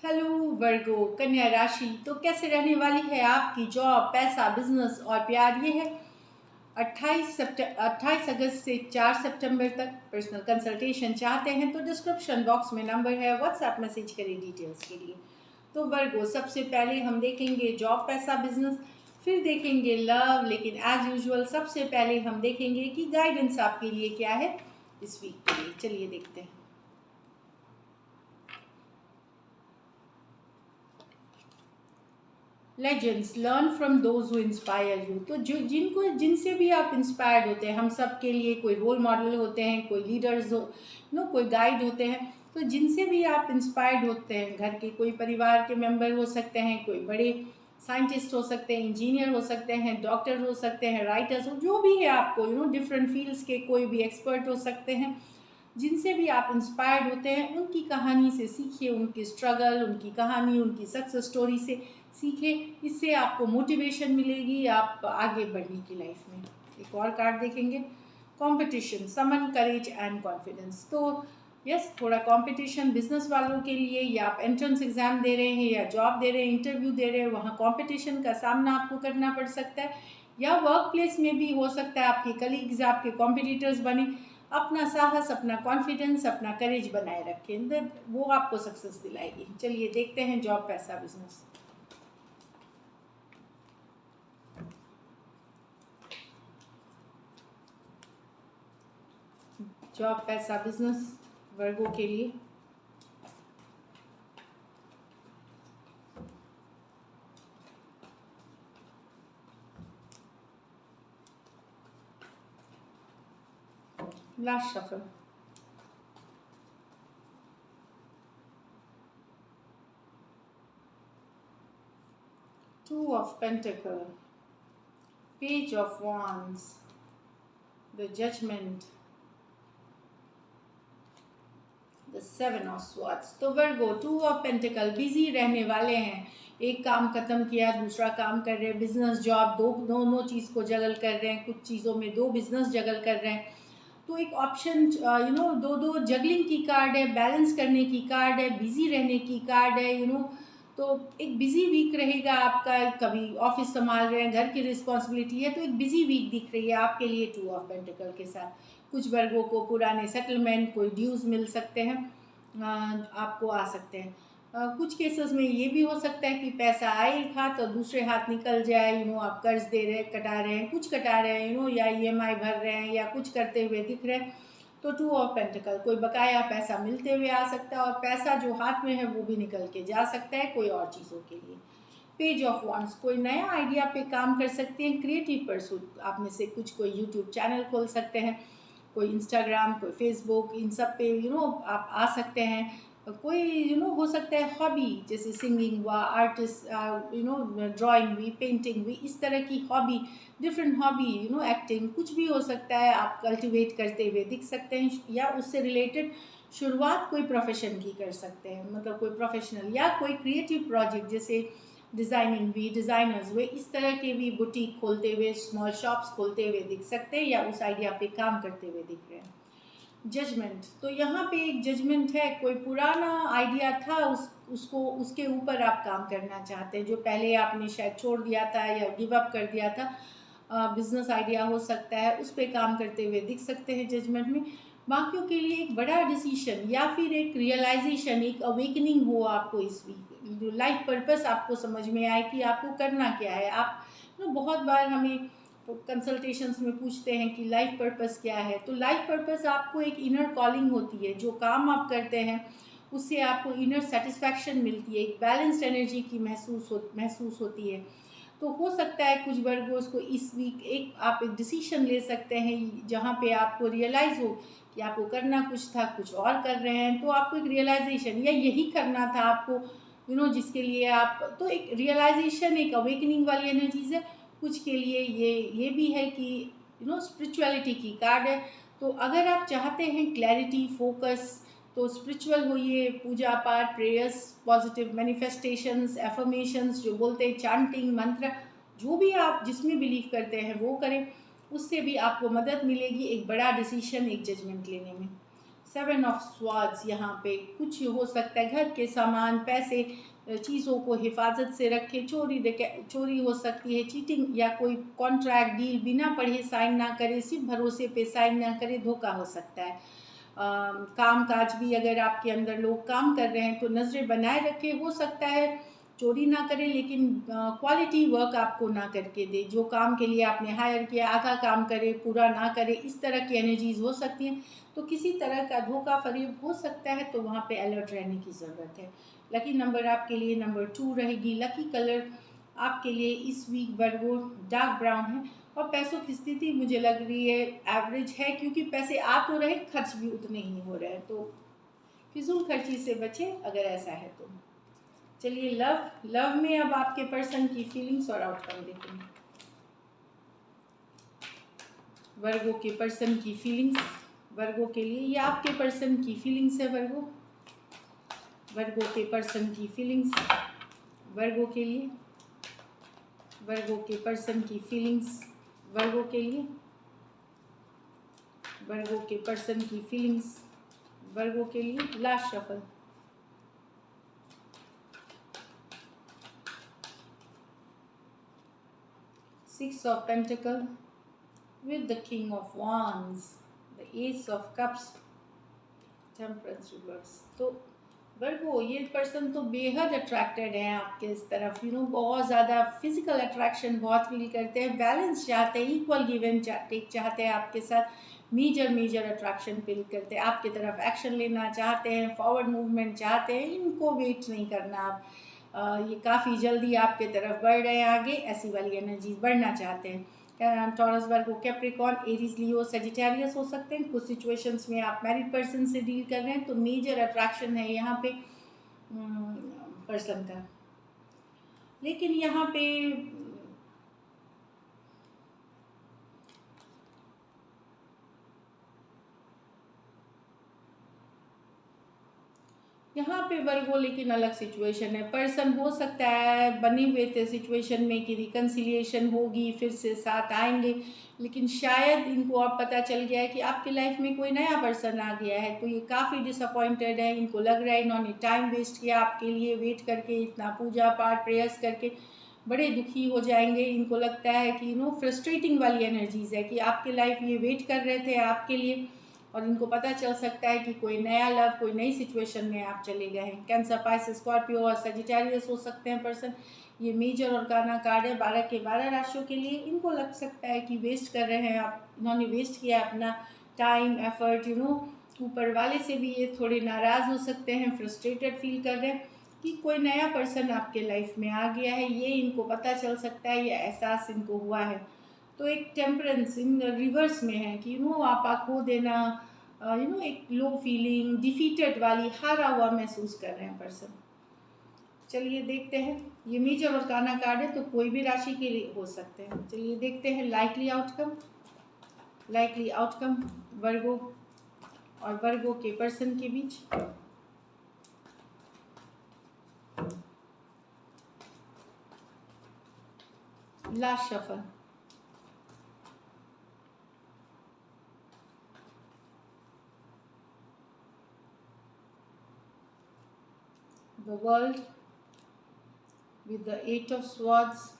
Hello वर्गो कन्या राशि। तो कैसे रहने वाली है आपकी जॉब, पैसा, बिजनेस और प्यार? ये है 28 अगस्त से 4 सितंबर तक। पर्सनल कंसल्टेशन चाहते हैं तो डिस्क्रिप्शन बॉक्स में नंबर है, व्हाट्सएप मैसेज करें डिटेल्स के लिए। तो वर्गो, सबसे पहले हम देखेंगे जॉब, पैसा, बिजनेस, फिर देखेंगे लव, लेकिन एज यूजुअल सबसे पहले हम देखेंगे कि गाइडेंस आपके लिए क्या है इस वीक के लिए। चलिए देखते हैं। Legends learn from those who inspire you. तो जो जिनसे भी आप इंस्पायर्ड होते हैं, हम सब के लिए कोई रोल मॉडल होते हैं, कोई लीडर्स हो कोई गाइड होते हैं। तो जिनसे भी आप इंस्पायर्ड होते हैं, घर के कोई परिवार के मेंबर हो सकते हैं, कोई बड़े साइंटिस्ट हो सकते हैं, इंजीनियर हो सकते हैं, डॉक्टर हो सकते हैं, राइटर्स हो, जो भी है आपको डिफरेंट फील्ड्स के कोई भी एक्सपर्ट हो सकते हैं। जिनसे भी आप इंस्पायर्ड होते हैं उनकी कहानी से सीखिए, उनकी स्ट्रगल, उनकी कहानी, उनकी सक्सेस स्टोरी से सीखें। इससे आपको मोटिवेशन मिलेगी आप आगे बढ़ने की लाइफ में। एक और कार्ड देखेंगे, competition summon courage and confidence. तो यस, थोड़ा कंपटीशन बिजनेस वालों के लिए, या आप एंट्रेंस एग्जाम दे रहे हैं या जॉब दे रहे हैं, इंटरव्यू दे रहे हैं, वहाँ कंपटीशन का सामना आपको करना पड़ सकता है। या वर्क प्लेस में भी हो सकता है आपके कलीग्स आपके कॉम्पिटिटर्स बने। अपना साहस, अपना कॉन्फिडेंस, अपना करेज बनाए रखें, वो आपको सक्सेस दिलाएगी। चलिए देखते हैं जॉब, पैसा, बिजनेस। जॉब, पैसा, बिजनेस वर्गों के लिए। Last shuffle. Two of pentacle, page of wands, the judgement, the seven of swords। तो Virgo, two of pentacle, busy रहने वाले हैं। एक काम खत्म किया, दूसरा काम कर रहे हैं, बिजनेस, जॉब, दोनों चीज़ को जगल कर रहे हैं। कुछ चीज़ों में दो बिजनेस जगल कर रहे हैं। तो एक ऑप्शन दो दो जगलिंग की कार्ड है, बैलेंस करने की कार्ड है, बिजी रहने की कार्ड है। तो एक बिजी वीक रहेगा आपका। कभी ऑफिस संभाल रहे हैं, घर की रिस्पॉन्सिबिलिटी है, तो एक बिजी वीक दिख रही है आपके लिए टू ऑफ पेंटिकल के साथ। कुछ वर्गों को पुराने सेटलमेंट, कोई ड्यूज मिल सकते हैं, आपको आ सकते हैं। कुछ केसेस में ये भी हो सकता है कि पैसा आए एक हाथ और दूसरे हाथ निकल जाए। आप कर्ज दे रहे हैं, कटा रहे हैं, कुछ कटा रहे हैं, या ईएमआई भर रहे हैं, या कुछ करते हुए दिख रहे हैं। तो टू ऑफ पेंटिकल, कोई बकाया पैसा मिलते हुए आ सकता है, और पैसा जो हाथ में है वो भी निकल के जा सकता है कोई और चीज़ों के लिए। पेज ऑफ wands, कोई नया आइडिया पे काम कर सकते हैं। क्रिएटिव परसूट, आप में से कुछ कोई यूट्यूब चैनल खोल सकते हैं, कोई इंस्टाग्राम, कोई फेसबुक, इन सब पे आप आ सकते हैं। कोई हो सकता है हॉबी, जैसे सिंगिंग हुआ, आर्टिस्ट, ड्राइंग हुई, पेंटिंग हुई, इस तरह की हॉबी, डिफरेंट हॉबी, एक्टिंग, कुछ भी हो सकता है। आप कल्टिवेट करते हुए दिख सकते हैं, या उससे रिलेटेड शुरुआत कोई प्रोफेशन की कर सकते हैं, मतलब कोई प्रोफेशनल या कोई क्रिएटिव प्रोजेक्ट, जैसे डिज़ाइनिंग भी, डिज़ाइनर्स हुए, इस तरह के भी बुटीक खोलते हुए, स्मॉल शॉप्स खोलते हुए दिख सकते हैं, या उस आइडिया पे काम करते हुए दिख रहे हैं। जजमेंट, तो यहाँ पे एक जजमेंट है, कोई पुराना आइडिया था, उसको उसके ऊपर आप काम करना चाहते हैं, जो पहले आपने शायद छोड़ दिया था या गिव अप कर दिया था। बिजनेस आइडिया हो सकता है, उस पर काम करते हुए दिख सकते हैं जजमेंट में। बाकियों के लिए एक बड़ा डिसीशन या फिर एक रियलाइजेशन, एक अवेकनिंग हो आपको इस वीक। लाइफ पर्पस आपको समझ में आए कि आपको करना क्या है। आप बहुत बार हमें कंसल्टेशंस में पूछते हैं कि लाइफ पर्पस क्या है। तो लाइफ पर्पस आपको एक इनर कॉलिंग होती है, जो काम आप करते हैं उससे आपको इनर सेटिस्फैक्शन मिलती है, एक बैलेंस्ड एनर्जी की महसूस होती है। तो हो सकता है कुछ वर्गों को इस वीक आप एक डिसीजन ले सकते हैं, जहाँ पे आपको रियलाइज़ हो कि आपको करना कुछ था, कुछ और कर रहे हैं। तो आपको एक रियलाइजेशन, या यही करना था आपको, जिसके लिए आप, तो एक रियलाइजेशन, एक अवेकनिंग वाली एनर्जीज है। कुछ के लिए ये भी है कि स्पिरिचुअलिटी की कार्ड है। तो अगर आप चाहते हैं क्लैरिटी, फोकस, तो स्पिरिचुअल होइए, पूजा पाठ, प्रेयर्स, पॉजिटिव मैनिफेस्टेशंस, एफर्मेशंस जो बोलते हैं, चांटिंग, मंत्र, जो भी आप जिसमें बिलीव करते हैं वो करें। उससे भी आपको मदद मिलेगी एक बड़ा डिसीजन, एक जजमेंट लेने में। सेवन ऑफ स्वार्ड्स, यहाँ पे कुछ हो सकता है घर के सामान, पैसे, चीज़ों को हिफाजत से रखें, चोरी हो सकती है, चीटिंग या कोई कॉन्ट्रैक्ट डील बिना पढ़े साइन ना करें, सिर्फ भरोसे पे साइन ना करें, धोखा हो सकता है। काम काज भी अगर आपके अंदर लोग काम कर रहे हैं तो नज़रें बनाए रखें, हो सकता है चोरी ना करें लेकिन क्वालिटी वर्क आपको ना करके दे, जो काम के लिए आपने हायर किया आधा काम करे पूरा ना करे, इस तरह की एनर्जीज हो सकती हैं। तो किसी तरह का धोखा फरेब हो सकता है, तो वहाँ पे अलर्ट रहने की ज़रूरत है। लकी नंबर आपके लिए नंबर 2 रहेगी। लकी कलर आपके लिए इस वीक वर्गो डार्क ब्राउन है। और पैसों की स्थिति मुझे लग रही है एवरेज है, क्योंकि पैसे आ तो रहे, खर्च भी उतने ही हो रहे हैं, तो फिजूल खर्ची से बचें अगर ऐसा है तो। चलिए लव में अब आपके पर्सन की फीलिंग्स और आउटकम देखेंगे। वर्गो के पर्सन की फीलिंग्स वर्गो के लिए, ये आपके पर्सन की फीलिंग्स है वर्गो के पर्सन की फीलिंग्स वर्गो के लिए, वर्गो के पर्सन की फीलिंग्स वर्गो के लिए, वर्गो के पर्सन की फीलिंग्स वर्गो के लिए। Last shuffle. Six of pentacle with the king of wands, the ace of cups, temperance reverse। तो वर्गो ये पर्सन तो बेहद अट्रैक्टेड है आपके इस तरफ, बहुत ज़्यादा फिजिकल अट्रैक्शन बहुत फील करते हैं, बैलेंस चाहते हैं, इक्वल गिव एंड टेक चाहते हैं आपके साथ, मेजर अट्रैक्शन फील करते हैं आपकी तरफ, एक्शन लेना चाहते हैं, फॉरवर्ड मूवमेंट चाहते हैं, इनको वेट नहीं करना आप, ये काफ़ी जल्दी आपके तरफ बढ़ रहे हैं आगे, ऐसी वाली एनर्जी बढ़ना चाहते हैं। टॉरस, वर्गो, कैप्रिकॉर्न, एरीज, लियो, सेजिटेरियस हो सकते हैं। कुछ सिचुएशंस में आप मैरिड पर्सन से डील कर रहे हैं तो मेजर अट्रैक्शन है यहाँ पे पर्सन का। लेकिन यहाँ पे वर्गो लेकिन अलग सिचुएशन है। पर्सन हो सकता है बने हुए थे सिचुएशन में कि रिकन्सिलिएशन होगी, फिर से साथ आएंगे, लेकिन शायद इनको अब पता चल गया है कि आपकी लाइफ में कोई नया पर्सन आ गया है, तो ये काफ़ी डिसअपॉइंटेड है। इनको लग रहा है इन्होंने टाइम वेस्ट किया आपके लिए, वेट करके, इतना पूजा पाठ प्रेयर्स करके बड़े दुखी हो जाएंगे। इनको लगता है कि फ्रस्ट्रेटिंग वाली एनर्जीज है कि आपके लाइफ ये वेट कर रहे थे आपके लिए, और इनको पता चल सकता है कि कोई नया लव, कोई नई सिचुएशन में आप चले गए हैं। कैंसर, पाइसेस, स्कॉर्पियो और सजिटेरियस हो सकते हैं पर्सन। ये मेजर और गाना कार्ड है 12 के 12 राशियों के लिए। इनको लग सकता है कि वेस्ट कर रहे हैं आप, इन्होंने वेस्ट किया अपना टाइम एफर्ट, ऊपर वाले से भी ये थोड़े नाराज़ हो सकते हैं, फ्रस्ट्रेटेड फील कर रहे हैं कि कोई नया पर्सन आपके लाइफ में आ गया है, ये इनको पता चल सकता है, ये एहसास इनको हुआ है। तो एक टेम्परेंस इन रिवर्स में है कि आपा खो देना, एक लो फीलिंग, डिफीटेड वाली, हारा हुआ महसूस कर रहे हैं पर्सन। चलिए देखते हैं, ये मेजर और काना कार्ड है तो कोई भी राशि के लिए हो सकते हैं। चलिए देखते हैं लाइकली आउटकम वर्गो और वर्गो के पर्सन के बीच। Last shuffle. The world with the 8 of swords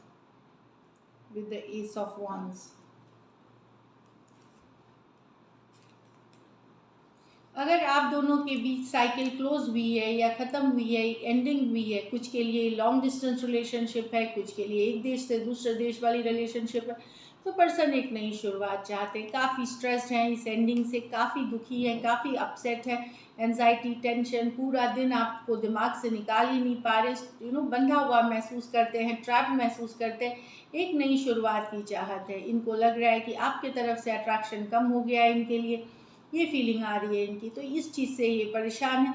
with the ace of wands। अगर आप दोनों के बीच साइकिल क्लोज हुई है या ख़त्म हुई है, एंडिंग हुई है, कुछ के लिए लॉन्ग डिस्टेंस रिलेशनशिप है, कुछ के लिए एक देश से दूसरे देश वाली रिलेशनशिप है, तो पर्सन एक नई शुरुआत चाहते हैं। काफ़ी स्ट्रेस्ड हैं इस एंडिंग से, काफ़ी दुखी हैं, काफ़ी अपसेट है, एंजाइटी, टेंशन, पूरा दिन आपको दिमाग से निकाल ही नहीं पा रहे, बंधा हुआ महसूस करते हैं, ट्रैप महसूस करते हैं। एक नई शुरुआत की चाहत है। इनको लग रहा है कि आपके तरफ से अट्रैक्शन कम हो गया है, इनके लिए ये फीलिंग आ रही है इनकी, तो इस चीज़ से ये परेशान है।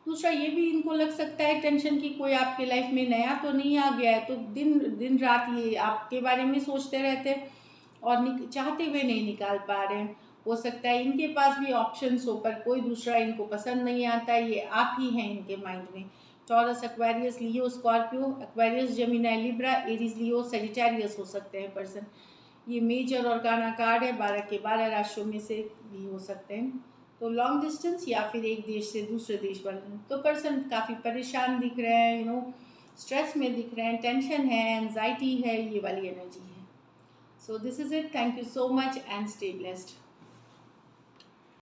दूसरा ये भी इनको लग सकता है टेंशन की कोई आपके लाइफ में नया तो नहीं आ गया है, तो दिन रात ये आपके बारे में सोचते रहते हैं और चाहते हुए नहीं निकाल पा रहे हैं। हो सकता है इनके पास भी ऑप्शंस हो पर कोई दूसरा इनको पसंद नहीं आता, ये आप ही हैं इनके माइंड में। Taurus, Aquarius, Leo, Scorpio, Aquarius, Gemini, Libra, Aries, Leo, Sagittarius हो सकते हैं पर्सन। ये मेजर और गाना कार्ड है, 12 के 12 राशियों में से भी हो सकते हैं। तो लॉन्ग डिस्टेंस या फिर एक देश से दूसरे देश पर, तो पर्सन काफ़ी परेशान दिख रहे हैं, स्ट्रेस में दिख रहे हैं, टेंशन है, एंजाइटी है, ये वाली एनर्जी है। So this is it, thank you so much and stay blessed.